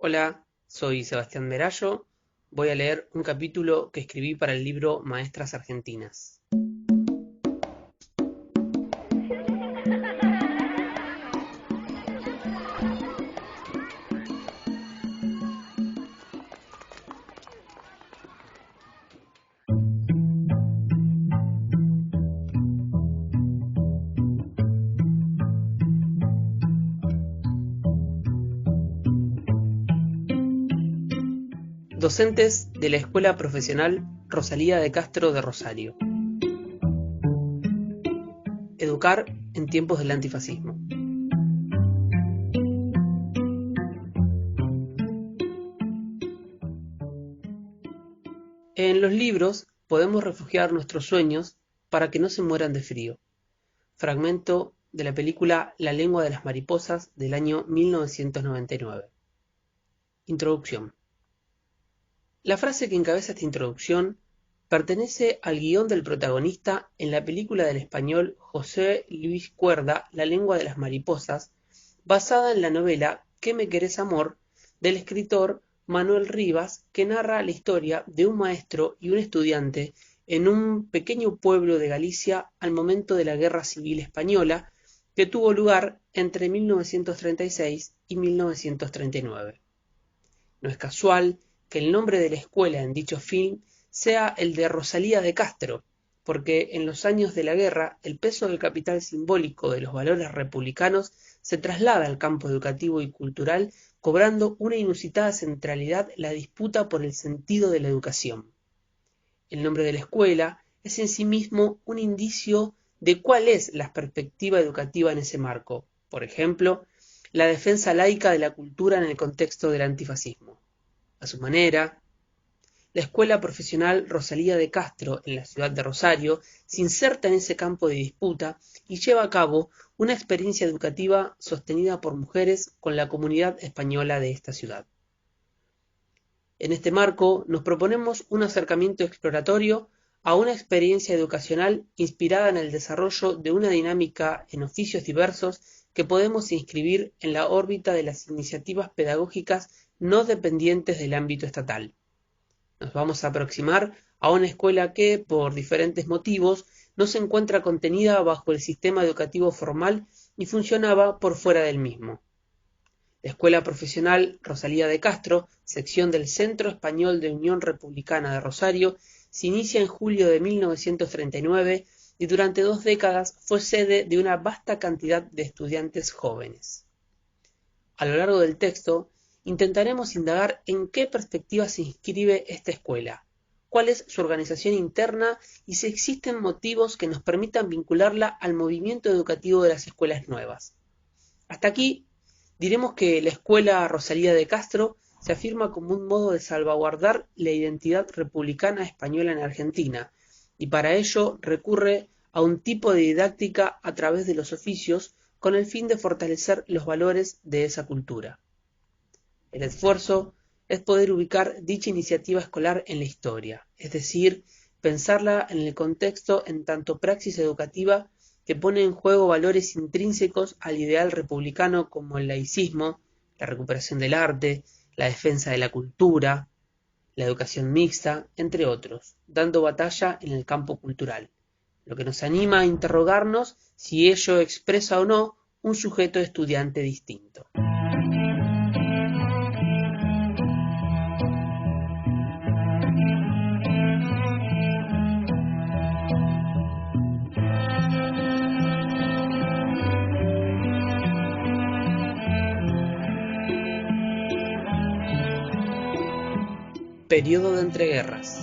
Hola, soy Sebastián Merallo. Voy a leer un capítulo que escribí para el libro Maestras Argentinas. Docentes de la Escuela Profesional Rosalía de Castro de Rosario. Educar en tiempos del antifascismo. En los libros podemos refugiar nuestros sueños para que no se mueran de frío. Fragmento de la película La lengua de las mariposas del año 1999. Introducción. La frase que encabeza esta introducción pertenece al guión del protagonista en la película del español José Luis Cuerda La lengua de las mariposas, basada en la novela ¿Qué me querés, amor?, del escritor Manuel Rivas, que narra la historia de un maestro y un estudiante en un pequeño pueblo de Galicia al momento de la Guerra Civil Española, que tuvo lugar entre 1936 y 1939. No es casual que el nombre de la escuela en dicho film sea el de Rosalía de Castro, porque en los años de la guerra el peso del capital simbólico de los valores republicanos se traslada al campo educativo y cultural, cobrando una inusitada centralidad la disputa por el sentido de la educación. El nombre de la escuela es en sí mismo un indicio de cuál es la perspectiva educativa en ese marco, por ejemplo, la defensa laica de la cultura en el contexto del antifascismo. A su manera, la Escuela Profesional Rosalía de Castro en la ciudad de Rosario se inserta en ese campo de disputa y lleva a cabo una experiencia educativa sostenida por mujeres con la comunidad española de esta ciudad. En este marco nos proponemos un acercamiento exploratorio a una experiencia educacional inspirada en el desarrollo de una dinámica en oficios diversos que podemos inscribir en la órbita de las iniciativas pedagógicas no dependientes del ámbito estatal. Nos vamos a aproximar a una escuela que, por diferentes motivos, no se encuentra contenida bajo el sistema educativo formal y funcionaba por fuera del mismo. La Escuela Profesional Rosalía de Castro, sección del Centro Español de Unión Republicana de Rosario, se inicia en julio de 1939 y durante 2 décadas fue sede de una vasta cantidad de estudiantes jóvenes. A lo largo del texto, intentaremos indagar en qué perspectiva se inscribe esta escuela, cuál es su organización interna y si existen motivos que nos permitan vincularla al movimiento educativo de las escuelas nuevas. Hasta aquí diremos que la Escuela Rosalía de Castro se afirma como un modo de salvaguardar la identidad republicana española en Argentina, y para ello recurre a un tipo de didáctica a través de los oficios con el fin de fortalecer los valores de esa cultura. El esfuerzo es poder ubicar dicha iniciativa escolar en la historia, es decir, pensarla en el contexto en tanto praxis educativa que pone en juego valores intrínsecos al ideal republicano como el laicismo, la recuperación del arte, la defensa de la cultura, la educación mixta, entre otros, dando batalla en el campo cultural, lo que nos anima a interrogarnos si ello expresa o no un sujeto estudiante distinto. Periodo de entreguerras.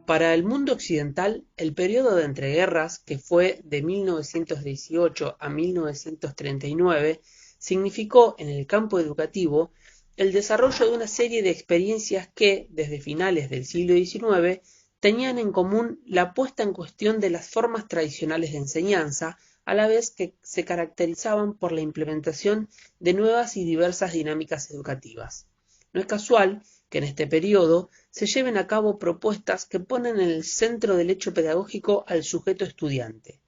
Para el mundo occidental, el periodo de entreguerras, que fue de 1918 a 1939, significó en el campo educativo el desarrollo de una serie de experiencias que, desde finales del siglo XIX, tenían en común la puesta en cuestión de las formas tradicionales de enseñanza, a la vez que se caracterizaban por la implementación de nuevas y diversas dinámicas educativas. No es casual que en este periodo se lleven a cabo propuestas que ponen en el centro del hecho pedagógico al sujeto estudiante.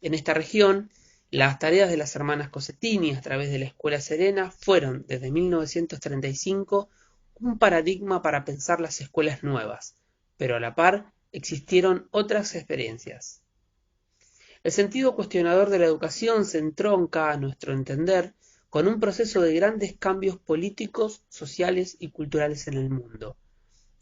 En esta región, las tareas de las hermanas Cossettini a través de la Escuela Serena fueron, desde 1935, un paradigma para pensar las escuelas nuevas, pero a la par existieron otras experiencias. El sentido cuestionador de la educación se entronca, a nuestro entender, con un proceso de grandes cambios políticos, sociales y culturales en el mundo.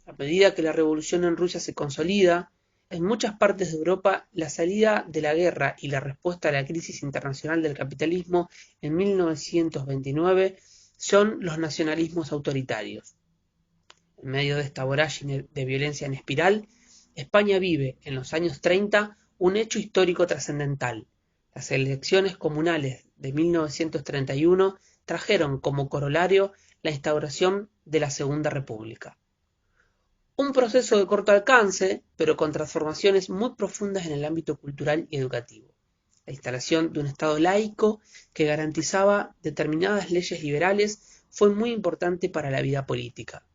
A medida que la revolución en Rusia se consolida, en muchas partes de Europa la salida de la guerra y la respuesta a la crisis internacional del capitalismo en 1929 son los nacionalismos autoritarios. En medio de esta vorágine de violencia en espiral, España vive, en los años 30, un hecho histórico trascendental. Las elecciones comunales de 1931 trajeron como corolario la instauración de la Segunda República. Un proceso de corto alcance, pero con transformaciones muy profundas en el ámbito cultural y educativo. La instalación de un Estado laico que garantizaba determinadas leyes liberales fue muy importante para la vida política.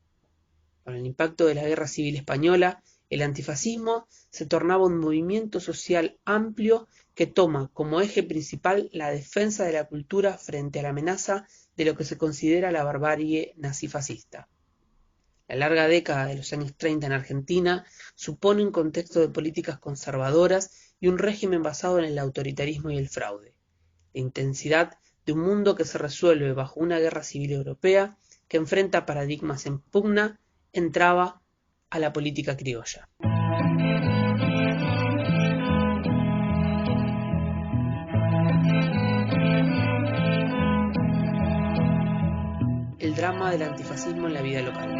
Con el impacto de la Guerra Civil Española, el antifascismo se tornaba un movimiento social amplio que toma como eje principal la defensa de la cultura frente a la amenaza de lo que se considera la barbarie nazifascista. La larga década de los años 30 en Argentina supone un contexto de políticas conservadoras y un régimen basado en el autoritarismo y el fraude. La intensidad de un mundo que se resuelve bajo una guerra civil europea que enfrenta paradigmas en pugna entraba a la política criolla. El drama del antifascismo en la vida local.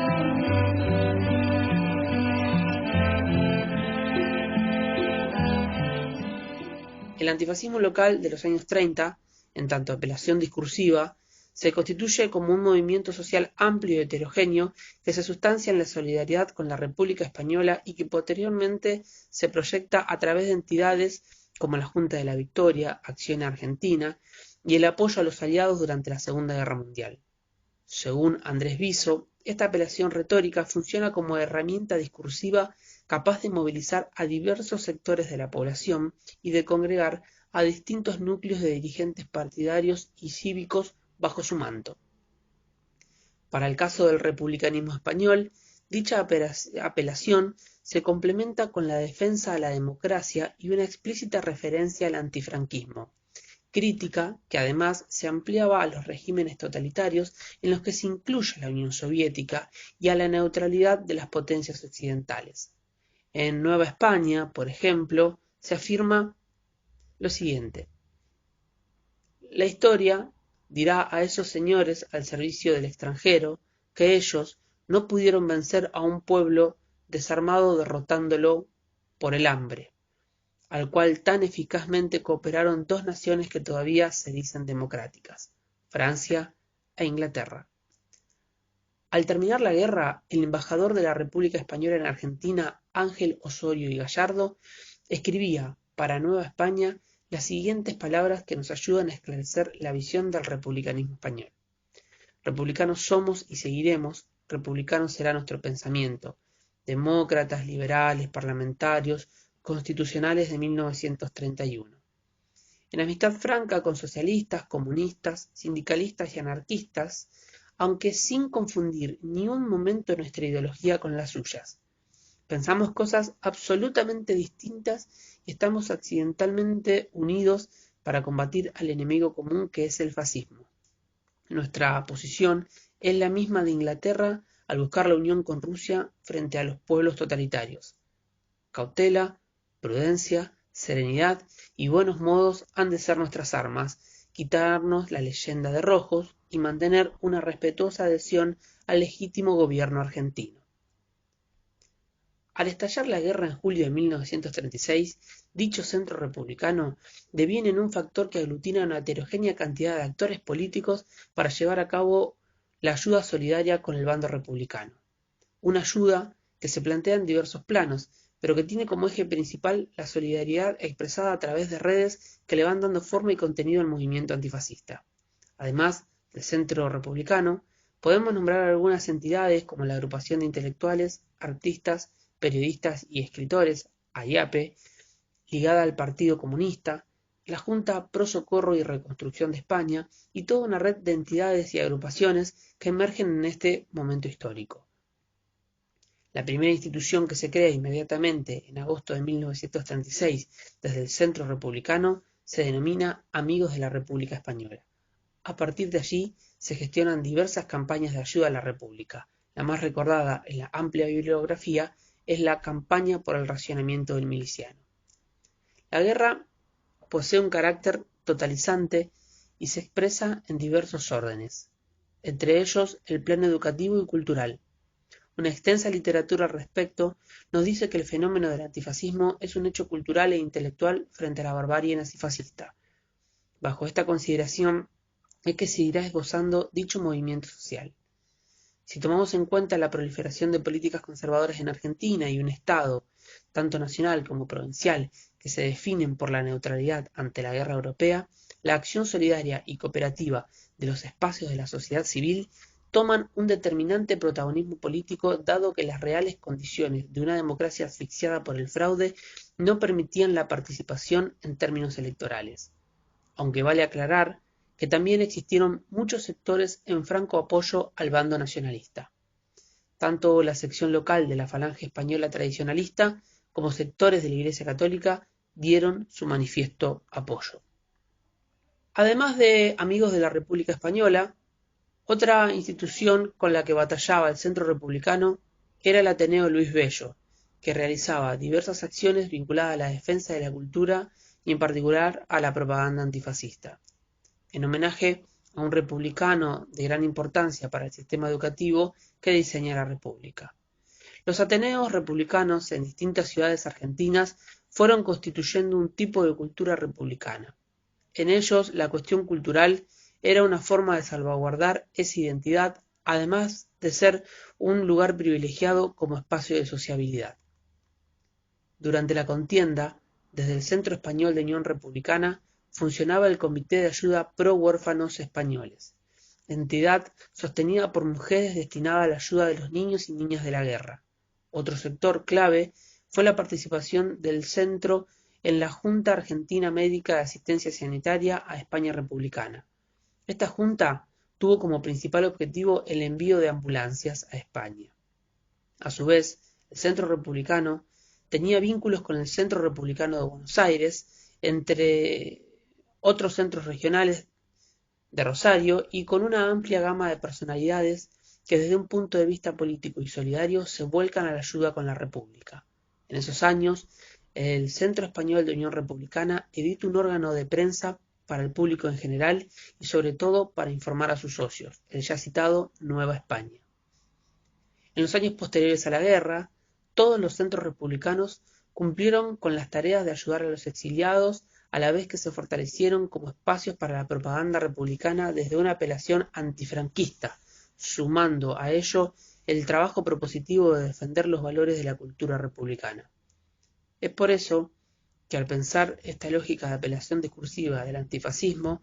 El antifascismo local de los años 30, en tanto apelación discursiva, se constituye como un movimiento social amplio y heterogéneo que se sustancia en la solidaridad con la República Española y que posteriormente se proyecta a través de entidades como la Junta de la Victoria, Acción Argentina y el apoyo a los aliados durante la Segunda Guerra Mundial. Según Andrés Viso, esta apelación retórica funciona como herramienta discursiva capaz de movilizar a diversos sectores de la población y de congregar a distintos núcleos de dirigentes partidarios y cívicos bajo su manto. Para el caso del republicanismo español, dicha apelación se complementa con la defensa a la democracia y una explícita referencia al antifranquismo, crítica que además se ampliaba a los regímenes totalitarios en los que se incluye la Unión Soviética y a la neutralidad de las potencias occidentales. En Nueva España, por ejemplo, se afirma lo siguiente: la historia dirá a esos señores al servicio del extranjero que ellos no pudieron vencer a un pueblo desarmado derrotándolo por el hambre, al cual tan eficazmente cooperaron dos naciones que todavía se dicen democráticas, Francia e Inglaterra. Al terminar la guerra, el embajador de la República Española en Argentina, Ángel Osorio y Gallardo, escribía para Nueva España las siguientes palabras que nos ayudan a esclarecer la visión del republicanismo español. Republicanos somos y seguiremos, republicano será nuestro pensamiento, demócratas, liberales, parlamentarios, constitucionales de 1931. En amistad franca con socialistas, comunistas, sindicalistas y anarquistas, aunque sin confundir ni un momento nuestra ideología con las suyas. Pensamos cosas absolutamente distintas y estamos accidentalmente unidos para combatir al enemigo común que es el fascismo. Nuestra posición es la misma de Inglaterra al buscar la unión con Rusia frente a los pueblos totalitarios. Cautela, prudencia, serenidad y buenos modos han de ser nuestras armas, quitarnos la leyenda de rojos y mantener una respetuosa adhesión al legítimo gobierno argentino. Al estallar la guerra en julio de 1936, dicho centro republicano deviene en un factor que aglutina una heterogénea cantidad de actores políticos para llevar a cabo la ayuda solidaria con el bando republicano. Una ayuda que se plantea en diversos planos, pero que tiene como eje principal la solidaridad expresada a través de redes que le van dando forma y contenido al movimiento antifascista. Además del centro republicano, Podemos nombrar algunas entidades como la Agrupación de Intelectuales, Artistas, Periodistas y Escritores, AIAPE, ligada al Partido Comunista, la Junta Pro Socorro y Reconstrucción de España y toda una red de entidades y agrupaciones que emergen en este momento histórico. La primera institución que se crea inmediatamente en agosto de 1936 desde el Centro Republicano se denomina Amigos de la República Española. A partir de allí se gestionan diversas campañas de ayuda a la República. La más recordada en la amplia bibliografía es la campaña por el racionamiento del miliciano. La guerra posee un carácter totalizante y se expresa en diversos órdenes, entre ellos el plano educativo y cultural. Una extensa literatura al respecto nos dice que el fenómeno del antifascismo es un hecho cultural e intelectual frente a la barbarie nazifascista. Bajo esta consideración es que se irá esbozando dicho movimiento social. Si tomamos en cuenta la proliferación de políticas conservadoras en Argentina y un Estado, tanto nacional como provincial, que se definen por la neutralidad ante la guerra europea, la acción solidaria y cooperativa de los espacios de la sociedad civil toman un determinante protagonismo político dado que las reales condiciones de una democracia asfixiada por el fraude no permitían la participación en términos electorales. Aunque vale aclarar que también existieron muchos sectores en franco apoyo al bando nacionalista. Tanto la sección local de la Falange Española tradicionalista como sectores de la Iglesia Católica dieron su manifiesto apoyo. Además de Amigos de la República Española, otra institución con la que batallaba el Centro Republicano era el Ateneo Luis Bello, que realizaba diversas acciones vinculadas a la defensa de la cultura y en particular a la propaganda antifascista. En homenaje a un republicano de gran importancia para el sistema educativo que diseña la República. Los ateneos republicanos en distintas ciudades argentinas fueron constituyendo un tipo de cultura republicana. En ellos, la cuestión cultural era una forma de salvaguardar esa identidad, además de ser un lugar privilegiado como espacio de sociabilidad. Durante la contienda, desde el Centro Español de Unión Republicana, funcionaba el Comité de Ayuda Pro Huérfanos Españoles, entidad sostenida por mujeres destinada a la ayuda de los niños y niñas de la guerra. Otro sector clave fue la participación del centro en la Junta Argentina Médica de Asistencia Sanitaria a España Republicana. Esta junta tuvo como principal objetivo el envío de ambulancias a España. A su vez, el Centro Republicano tenía vínculos con el Centro Republicano de Buenos Aires, entre otros centros regionales de Rosario y con una amplia gama de personalidades que desde un punto de vista político y solidario se vuelcan a la ayuda con la República. En esos años, el Centro Español de Unión Republicana edita un órgano de prensa para el público en general y sobre todo para informar a sus socios, el ya citado Nueva España. En los años posteriores a la guerra, todos los centros republicanos cumplieron con las tareas de ayudar a los exiliados, a la vez que se fortalecieron como espacios para la propaganda republicana desde una apelación antifranquista, sumando a ello el trabajo propositivo de defender los valores de la cultura republicana. Es por eso que al pensar esta lógica de apelación discursiva del antifascismo,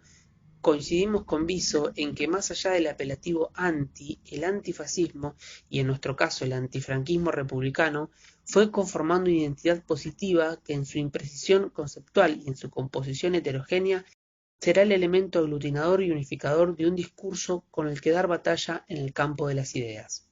coincidimos con Viso en que más allá del apelativo anti, el antifascismo, y en nuestro caso el antifranquismo republicano, fue conformando una identidad positiva que en su imprecisión conceptual y en su composición heterogénea será el elemento aglutinador y unificador de un discurso con el que dar batalla en el campo de las ideas.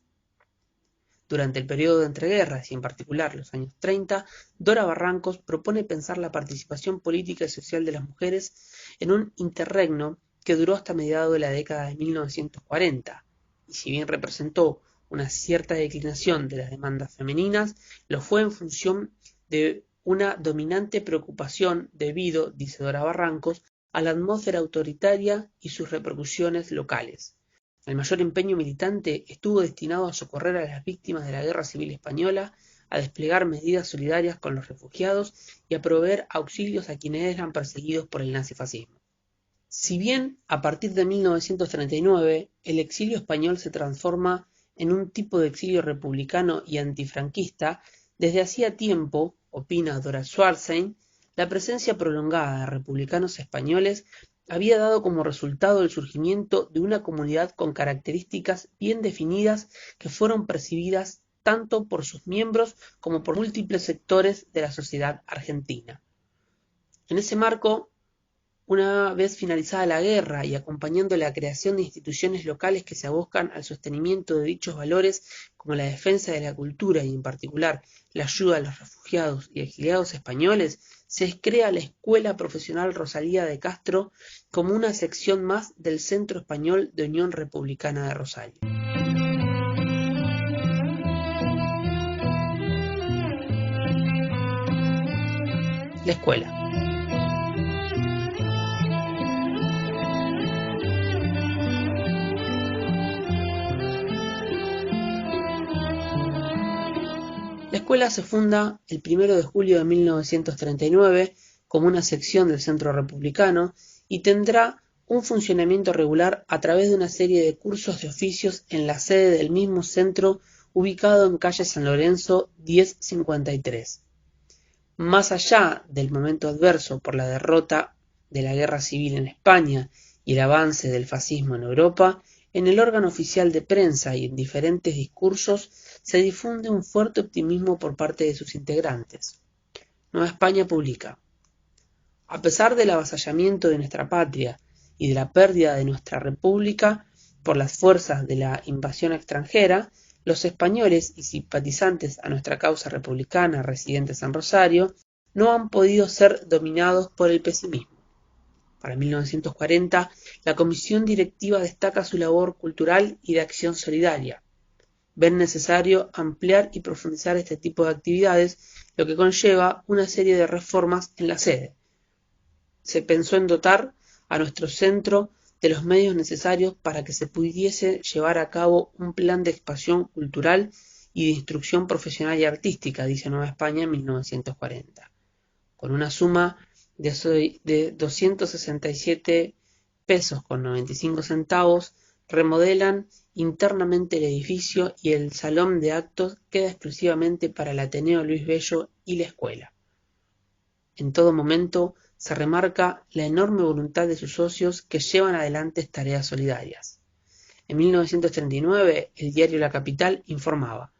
Durante el periodo de entreguerras y en particular los años 30, Dora Barrancos propone pensar la participación política y social de las mujeres en un interregno que duró hasta mediados de la década de 1940, y si bien representó una cierta declinación de las demandas femeninas, lo fue en función de una dominante preocupación debido, dice Dora Barrancos, a la atmósfera autoritaria y sus repercusiones locales. El mayor empeño militante estuvo destinado a socorrer a las víctimas de la Guerra Civil Española, a desplegar medidas solidarias con los refugiados y a proveer auxilios a quienes eran perseguidos por el nazifascismo. Si bien a partir de 1939 el exilio español se transforma en un tipo de exilio republicano y antifranquista, desde hacía tiempo, opina Dora Schwarzein, La presencia prolongada de republicanos españoles había dado como resultado el surgimiento de una comunidad con características bien definidas que fueron percibidas tanto por sus miembros como por múltiples sectores de la sociedad argentina. En ese marco, una vez finalizada la guerra y acompañando la creación de instituciones locales que se abocan al sostenimiento de dichos valores, como la defensa de la cultura y en particular la ayuda a los refugiados y exiliados españoles, se crea la Escuela Profesional Rosalía de Castro como una sección más del Centro Español de Unión Republicana de Rosario. La escuela. La escuela se funda el 1 de julio de 1939 como una sección del Centro Republicano y tendrá un funcionamiento regular a través de una serie de cursos de oficios en la sede del mismo centro ubicado en calle San Lorenzo 1053. Más allá del momento adverso por la derrota de la Guerra Civil en España y el avance del fascismo en Europa, en el órgano oficial de prensa y en diferentes discursos se difunde un fuerte optimismo por parte de sus integrantes. Nueva España publica: a pesar del avasallamiento de nuestra patria y de la pérdida de nuestra república por las fuerzas de la invasión extranjera, los españoles y simpatizantes a nuestra causa republicana residentes en Rosario no han podido ser dominados por el pesimismo. Para 1940, la comisión directiva destaca su labor cultural y de acción solidaria. Ven necesario ampliar y profundizar este tipo de actividades, lo que conlleva una serie de reformas en la sede. Se pensó en dotar a nuestro centro de los medios necesarios para que se pudiese llevar a cabo un plan de expansión cultural y de instrucción profesional y artística, dice Nueva España en 1940. Con una suma de 267 pesos con 95 centavos, remodelan internamente el edificio y el salón de actos queda exclusivamente para el Ateneo Luis Bello y la escuela. En todo momento se remarca la enorme voluntad de sus socios que llevan adelante tareas solidarias. En 1939, el diario La Capital informaba: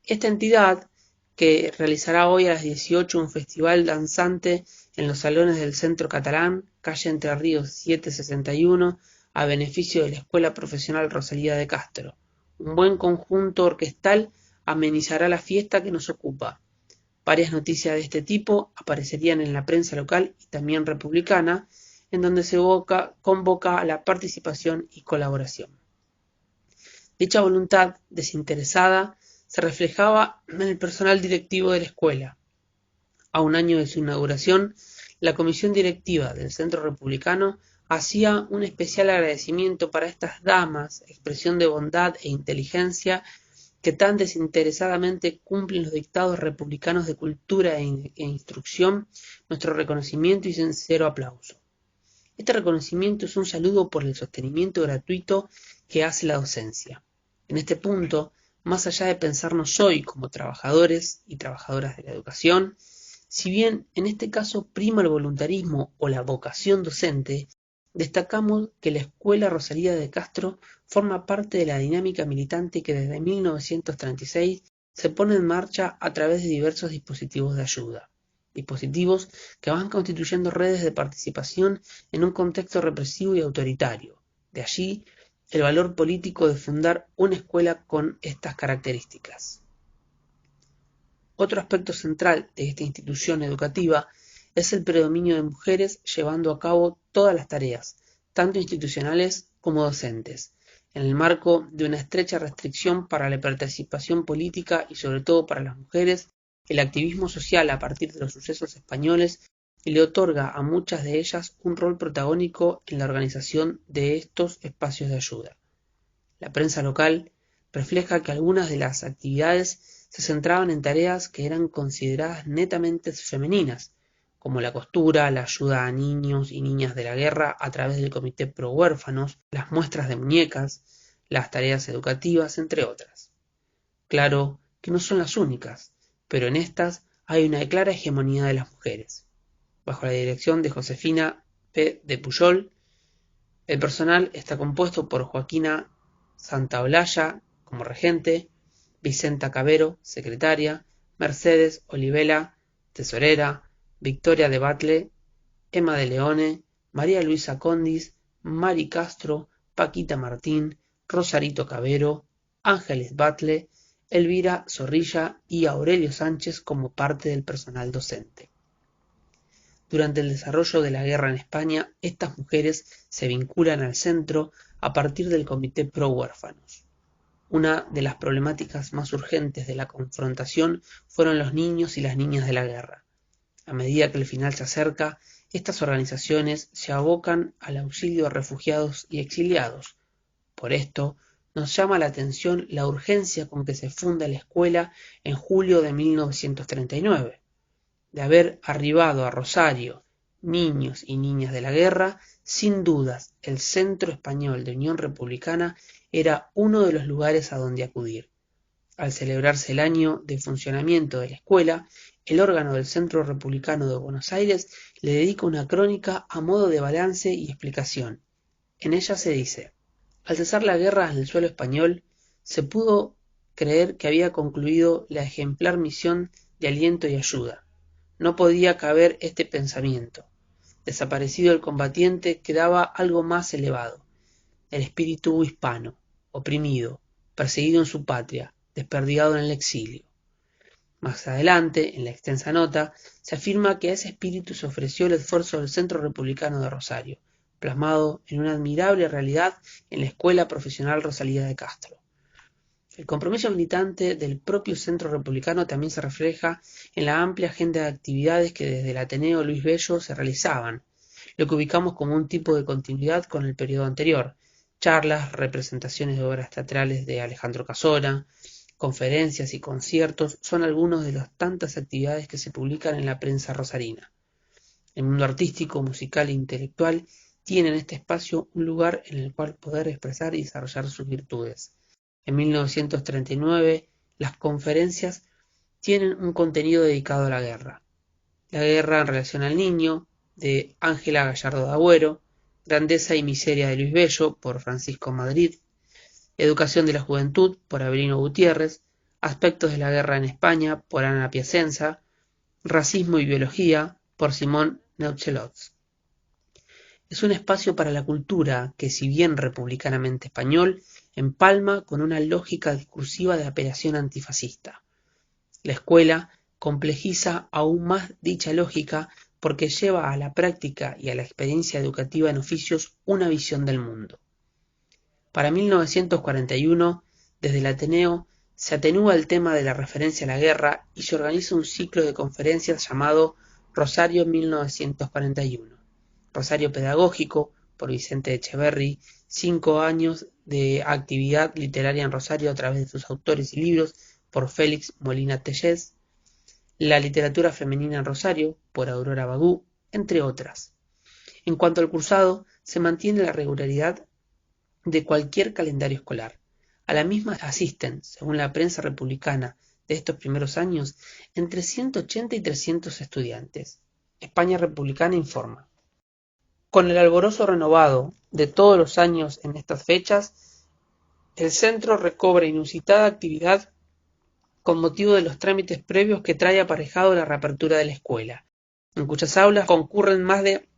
esta entidad, que realizará hoy a las 18 un festival danzante en los salones del Centro Catalán, calle Entre Ríos 761, a beneficio de la Escuela Profesional Rosalía de Castro. Un buen conjunto orquestal amenizará la fiesta que nos ocupa. Varias noticias de este tipo aparecerían en la prensa local y también republicana, en donde se convoca a la participación y colaboración. Dicha voluntad desinteresada se reflejaba en el personal directivo de la escuela. A un año de su inauguración, la comisión directiva del Centro Republicano hacía un especial agradecimiento para estas damas, expresión de bondad e inteligencia que tan desinteresadamente cumplen los dictados republicanos de cultura e instrucción, nuestro reconocimiento y sincero aplauso. Este reconocimiento es un saludo por el sostenimiento gratuito que hace la docencia. En este punto, más allá de pensarnos hoy como trabajadores y trabajadoras de la educación, si bien en este caso prima el voluntarismo o la vocación docente, destacamos que la Escuela Rosalía de Castro forma parte de la dinámica militante que desde 1936 se pone en marcha a través de diversos dispositivos de ayuda. Dispositivos que van constituyendo redes de participación en un contexto represivo y autoritario. De allí el valor político de fundar una escuela con estas características. Otro aspecto central de esta institución educativa es el predominio de mujeres llevando a cabo todas las tareas, tanto institucionales como docentes, en el marco de una estrecha restricción para la participación política y sobre todo para las mujeres. El activismo social a partir de los sucesos españoles le otorga a muchas de ellas un rol protagónico en la organización de estos espacios de ayuda. La prensa local refleja que algunas de las actividades se centraban en tareas que eran consideradas netamente femeninas, como la costura, la ayuda a niños y niñas de la guerra a través del Comité Pro Huérfanos, las muestras de muñecas, las tareas educativas, entre otras. Claro que no son las únicas, pero en estas hay una clara hegemonía de las mujeres. bajo la dirección de Josefina P. de Pujol. El personal está compuesto por Joaquina Santaolalla como regente, Vicenta Cavero, secretaria, Mercedes Olivela, tesorera, Victoria de Batlle, Emma de Leone, María Luisa Condis, Mari Castro, Paquita Martín, Rosarito Cavero, Ángeles Batlle, Elvira Zorrilla y Aurelio Sánchez como parte del personal docente. Durante el desarrollo de la guerra en España, estas mujeres se vinculan al centro a partir del Comité Pro Huérfanos. Una de las problemáticas más urgentes de la confrontación fueron los niños y las niñas de la guerra. A medida que el final se acerca, estas organizaciones se abocan al auxilio a refugiados y exiliados. Por esto, nos llama la atención la urgencia con que se funda la escuela en julio de 1939. De haber arribado a Rosario niños y niñas de la guerra, sin dudas el Centro Español de Unión Republicana era uno de los lugares a donde acudir. Al celebrarse el año de funcionamiento de la escuela, el órgano del Centro Republicano de Buenos Aires le dedica una crónica a modo de balance y explicación. En ella se dice: al cesar la guerra en el suelo español, se pudo creer que había concluido la ejemplar misión de aliento y ayuda. No podía caber este pensamiento. Desaparecido el combatiente, quedaba algo más elevado: el espíritu hispano, oprimido, perseguido en su patria, desperdigado en el exilio. Más adelante, en la extensa nota, se afirma que a ese espíritu se ofreció el esfuerzo del Centro Republicano de Rosario, plasmado en una admirable realidad en la Escuela Profesional Rosalía de Castro. El compromiso militante del propio Centro Republicano también se refleja en la amplia agenda de actividades que desde el Ateneo Luis Bello se realizaban, lo que ubicamos como un tipo de continuidad con el periodo anterior: charlas, representaciones de obras teatrales de Alejandro Casona, conferencias y conciertos son algunas de las tantas actividades que se publican en la prensa rosarina. El mundo artístico, musical e intelectual tiene en este espacio un lugar en el cual poder expresar y desarrollar sus virtudes. En 1939, las conferencias tienen un contenido dedicado a la guerra. La guerra en relación al niño, de Ángela Gallardo de Agüero; Grandeza y miseria de Luis Bello, por Francisco Madrid; Educación de la juventud, por Avelino Gutiérrez; Aspectos de la guerra en España, por Ana Piacenza; Racismo y biología, por Simón Neuchelotz. Es un espacio para la cultura que, si bien republicanamente español, empalma con una lógica discursiva de apelación antifascista. La escuela complejiza aún más dicha lógica porque lleva a la práctica y a la experiencia educativa en oficios una visión del mundo. Para 1941, desde el Ateneo, se atenúa el tema de la referencia a la guerra y se organiza un ciclo de conferencias llamado Rosario 1941. Rosario Pedagógico, por Vicente Echeverri; 5 años de actividad literaria en Rosario a través de sus autores y libros, por Félix Molina Tellez; La literatura femenina en Rosario, por Aurora Bagú, entre otras. En cuanto al cursado, se mantiene la regularidad de cualquier calendario escolar. A la misma asisten, según la prensa republicana de estos primeros años, entre 180 y 300 estudiantes. España Republicana informa. Con el alborozo renovado de todos los años en estas fechas, el centro recobra inusitada actividad con motivo de los trámites previos que trae aparejado la reapertura de la escuela, en cuyas aulas concurren más de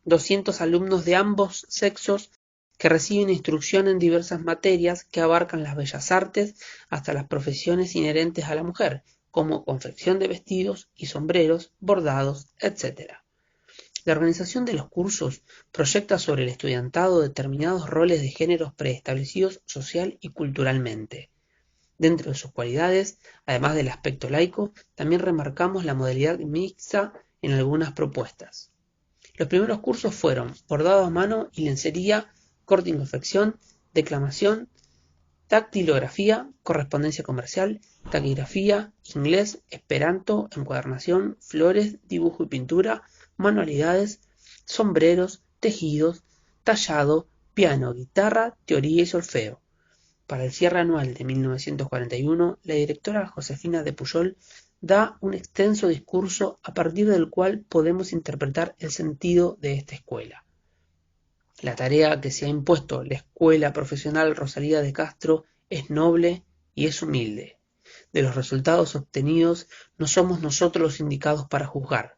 200 alumnos de ambos sexos que reciben instrucción en diversas materias que abarcan las bellas artes hasta las profesiones inherentes a la mujer, como confección de vestidos y sombreros, bordados, etc. La organización de los cursos proyecta sobre el estudiantado determinados roles de géneros preestablecidos social y culturalmente. Dentro de sus cualidades, además del aspecto laico, también remarcamos la modalidad mixta en algunas propuestas. Los primeros cursos fueron bordado a mano y lencería, corte y confección, declamación, dactilografía, correspondencia comercial, taquigrafía, inglés, esperanto, encuadernación, flores, dibujo y pintura, manualidades, sombreros, tejidos, tallado, piano, guitarra, teoría y solfeo. Para el cierre anual de 1941, la directora Josefina de Pujol da un extenso discurso a partir del cual podemos interpretar el sentido de esta escuela. La tarea que se ha impuesto la Escuela Profesional Rosalía de Castro es noble y es humilde. De los resultados obtenidos no somos nosotros los indicados para juzgar.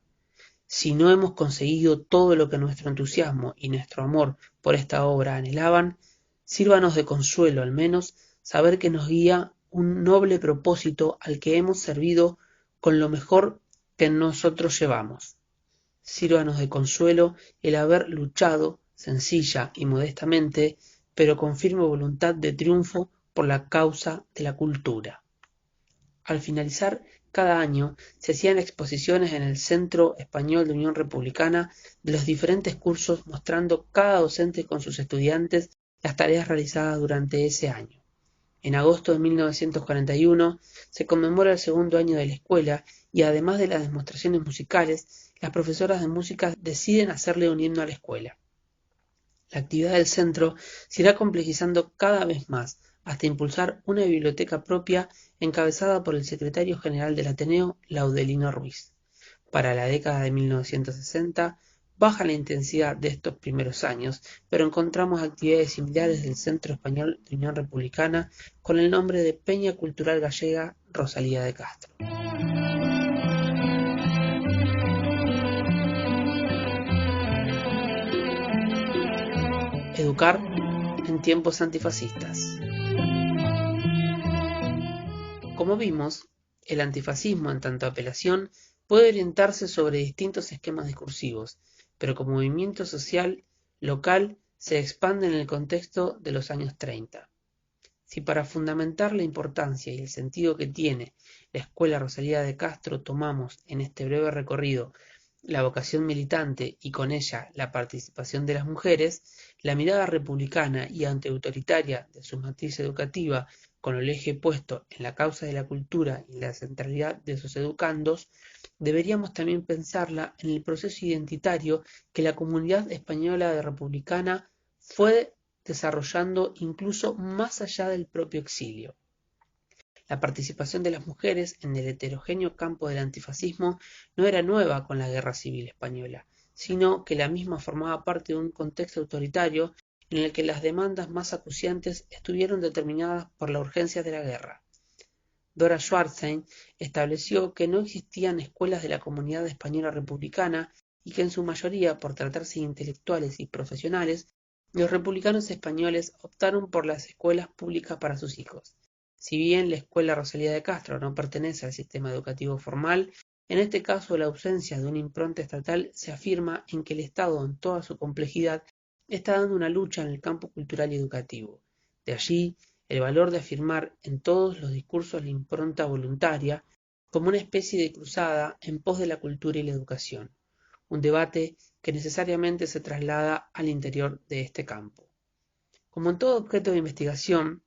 Si no hemos conseguido todo lo que nuestro entusiasmo y nuestro amor por esta obra anhelaban, sírvanos de consuelo al menos saber que nos guía un noble propósito al que hemos servido con lo mejor que en nosotros llevamos. Sírvanos de consuelo el haber luchado sencilla y modestamente, pero con firme voluntad de triunfo por la causa de la cultura. Al finalizar cada año se hacían exposiciones en el Centro Español de Unión Republicana de los diferentes cursos, mostrando cada docente con sus estudiantes las tareas realizadas durante ese año. En agosto de 1941 se conmemora el segundo año de la escuela y además de las demostraciones musicales, las profesoras de música deciden hacerle un himno a la escuela. La actividad del centro se irá complejizando cada vez más, hasta impulsar una biblioteca propia encabezada por el secretario general del Ateneo, Laudelino Ruiz. Para la década de 1960, baja la intensidad de estos primeros años, pero encontramos actividades similares del Centro Español de Unión Republicana con el nombre de Peña Cultural Gallega Rosalía de Castro. Educar en tiempos antifascistas. Como vimos, el antifascismo en tanto apelación puede orientarse sobre distintos esquemas discursivos, pero como movimiento social local se expande en el contexto de los años 30. Si para fundamentar la importancia y el sentido que tiene la Escuela Rosalía de Castro tomamos en este breve recorrido la vocación militante y con ella la participación de las mujeres, la mirada republicana y antiautoritaria de su matriz educativa con el eje puesto en la causa de la cultura y la centralidad de sus educandos, deberíamos también pensarla en el proceso identitario que la comunidad española de republicana fue desarrollando incluso más allá del propio exilio. La participación de las mujeres en el heterogéneo campo del antifascismo no era nueva con la Guerra Civil Española, sino que la misma formaba parte de un contexto autoritario en el que las demandas más acuciantes estuvieron determinadas por la urgencia de la guerra. Dora Schwartzheim estableció que no existían escuelas de la comunidad española republicana y que en su mayoría, por tratarse de intelectuales y profesionales, los republicanos españoles optaron por las escuelas públicas para sus hijos. Si bien la Escuela Rosalía de Castro no pertenece al sistema educativo formal, en este caso la ausencia de una impronta estatal se afirma en que el Estado en toda su complejidad está dando una lucha en el campo cultural y educativo. De allí el valor de afirmar en todos los discursos la impronta voluntaria como una especie de cruzada en pos de la cultura y la educación, un debate que necesariamente se traslada al interior de este campo. Como en todo objeto de investigación,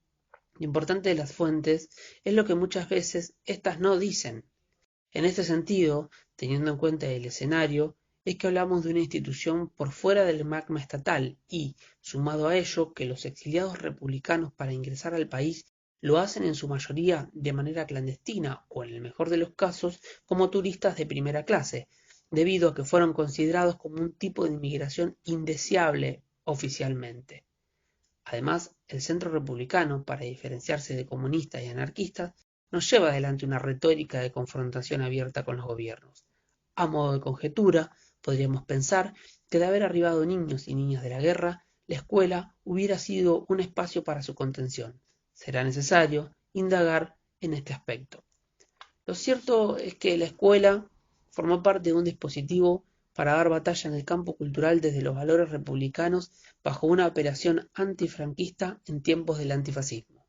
lo importante de las fuentes es lo que muchas veces éstas no dicen. En este sentido, teniendo en cuenta el escenario, es que hablamos de una institución por fuera del magma estatal y, sumado a ello, que los exiliados republicanos para ingresar al país lo hacen en su mayoría de manera clandestina o, en el mejor de los casos, como turistas de primera clase, debido a que fueron considerados como un tipo de inmigración indeseable oficialmente. Además, el centro republicano, para diferenciarse de comunistas y anarquistas, nos lleva adelante una retórica de confrontación abierta con los gobiernos. A modo de conjetura, podríamos pensar que de haber arribado niños y niñas de la guerra, la escuela hubiera sido un espacio para su contención. Será necesario indagar en este aspecto. Lo cierto es que la escuela formó parte de un dispositivo para dar batalla en el campo cultural desde los valores republicanos bajo una operación antifranquista en tiempos del antifascismo.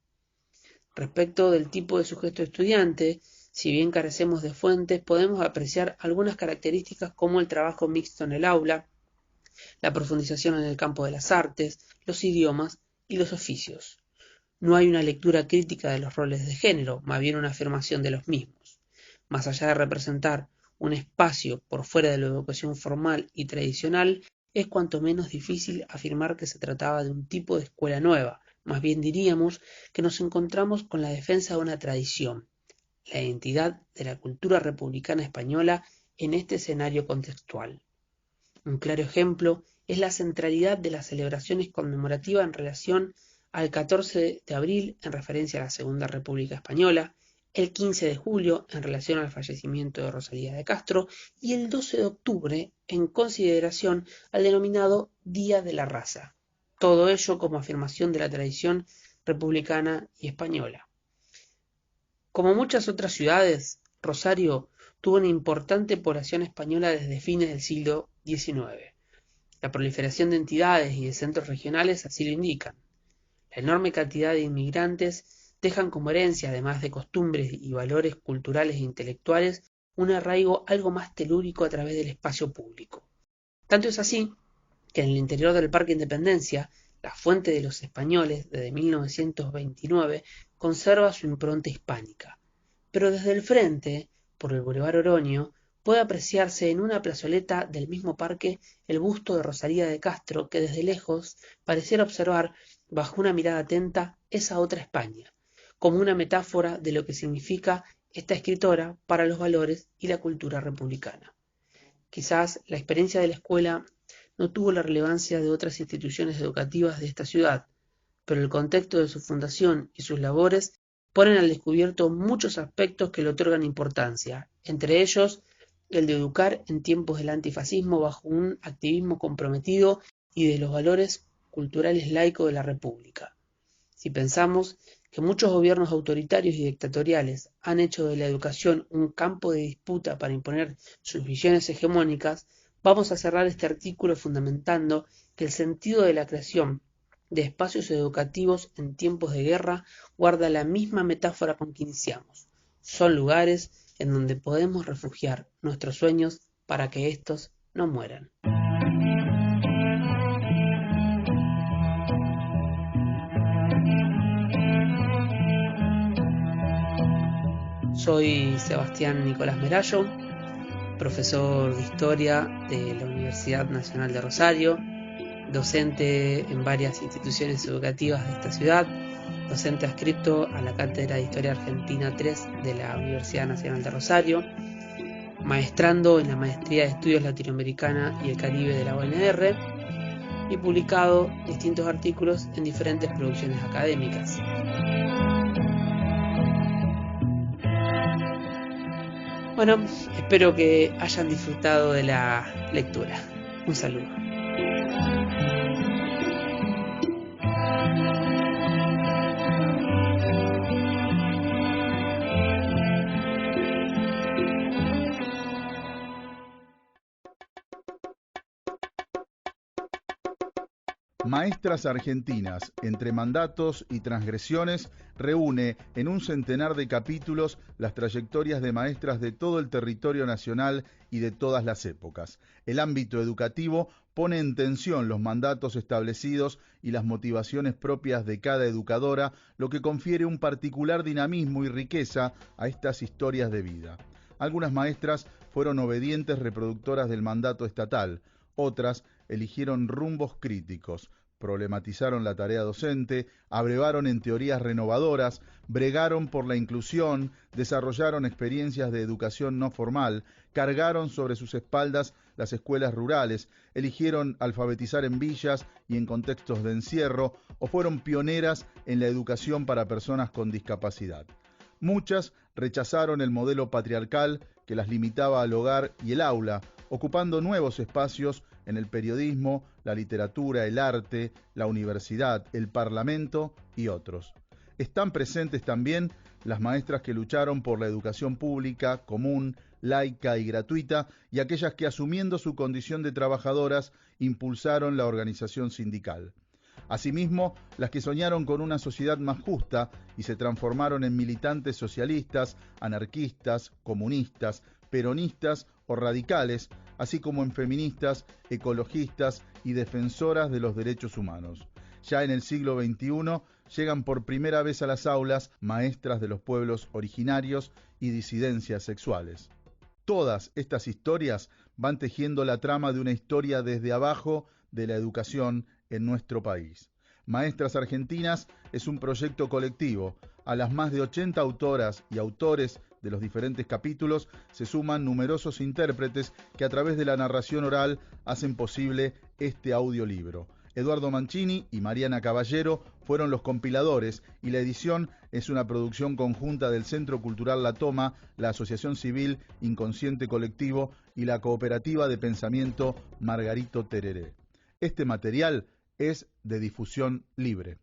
Respecto del tipo de sujeto estudiante, si bien carecemos de fuentes, podemos apreciar algunas características como el trabajo mixto en el aula, la profundización en el campo de las artes, los idiomas y los oficios. No hay una lectura crítica de los roles de género, más bien una afirmación de los mismos. Más allá de representar un espacio por fuera de la educación formal y tradicional, es cuanto menos difícil afirmar que se trataba de un tipo de escuela nueva. Más bien diríamos que nos encontramos con la defensa de una tradición, la identidad de la cultura republicana española en este escenario contextual. Un claro ejemplo es la centralidad de las celebraciones conmemorativas en relación al 14 de abril en referencia a la Segunda República Española, el 15 de julio en relación al fallecimiento de Rosalía de Castro y el 12 de octubre en consideración al denominado Día de la Raza. Todo ello como afirmación de la tradición republicana y española. Como muchas otras ciudades, Rosario tuvo una importante población española desde fines del siglo XIX. La proliferación de entidades y de centros regionales así lo indican. La enorme cantidad de inmigrantes dejan como herencia, además de costumbres y valores culturales e intelectuales, un arraigo algo más telúrico a través del espacio público. Tanto es así que en el interior del Parque Independencia, la Fuente de los Españoles, desde 1929, conserva su impronta hispánica. Pero desde el frente, por el Boulevard Oroño, puede apreciarse en una plazoleta del mismo parque el busto de Rosalía de Castro que desde lejos pareciera observar, bajo una mirada atenta, esa otra España, como una metáfora de lo que significa esta escritora para los valores y la cultura republicana. Quizás la experiencia de la escuela no tuvo la relevancia de otras instituciones educativas de esta ciudad, pero el contexto de su fundación y sus labores ponen al descubierto muchos aspectos que le otorgan importancia, entre ellos el de educar en tiempos del antifascismo bajo un activismo comprometido y de los valores culturales laicos de la República. Si pensamos que muchos gobiernos autoritarios y dictatoriales han hecho de la educación un campo de disputa para imponer sus visiones hegemónicas, vamos a cerrar este artículo fundamentando que el sentido de la creación de espacios educativos en tiempos de guerra guarda la misma metáfora con que iniciamos. Son lugares en donde podemos refugiar nuestros sueños para que estos no mueran. Soy Sebastián Nicolás Merallo, profesor de Historia de la Universidad Nacional de Rosario, docente en varias instituciones educativas de esta ciudad, docente adscrito a la Cátedra de Historia Argentina 3 de la Universidad Nacional de Rosario, maestrando en la Maestría de Estudios Latinoamericana y el Caribe de la UNR y publicado distintos artículos en diferentes producciones académicas. Bueno, espero que hayan disfrutado de la lectura. Un saludo. Maestras Argentinas, entre mandatos y transgresiones, reúne en un centenar de capítulos las trayectorias de maestras de todo el territorio nacional y de todas las épocas. El ámbito educativo pone en tensión los mandatos establecidos y las motivaciones propias de cada educadora, lo que confiere un particular dinamismo y riqueza a estas historias de vida. Algunas maestras fueron obedientes reproductoras del mandato estatal, otras eligieron rumbos críticos, problematizaron la tarea docente, abrevaron en teorías renovadoras, bregaron por la inclusión, desarrollaron experiencias de educación no formal, cargaron sobre sus espaldas las escuelas rurales, eligieron alfabetizar en villas y en contextos de encierro, o fueron pioneras en la educación para personas con discapacidad. Muchas rechazaron el modelo patriarcal que las limitaba al hogar y el aula, ocupando nuevos espacios en el periodismo, la literatura, el arte, la universidad, el parlamento y otros. Están presentes también las maestras que lucharon por la educación pública, común, laica y gratuita, y aquellas que, asumiendo su condición de trabajadoras, impulsaron la organización sindical. Asimismo, las que soñaron con una sociedad más justa y se transformaron en militantes socialistas, anarquistas, comunistas, peronistas o radicales, así como en feministas, ecologistas y defensoras de los derechos humanos. Ya en el siglo XXI llegan por primera vez a las aulas maestras de los pueblos originarios y disidencias sexuales. Todas estas historias van tejiendo la trama de una historia desde abajo de la educación en nuestro país. Maestras Argentinas es un proyecto colectivo. A las más de 80 autoras y autores de los diferentes capítulos se suman numerosos intérpretes que a través de la narración oral hacen posible este audiolibro. Eduardo Mancini y Mariana Caballero fueron los compiladores y la edición es una producción conjunta del Centro Cultural La Toma, la Asociación Civil Inconsciente Colectivo y la Cooperativa de Pensamiento Margarito Tereré. Este material es de difusión libre.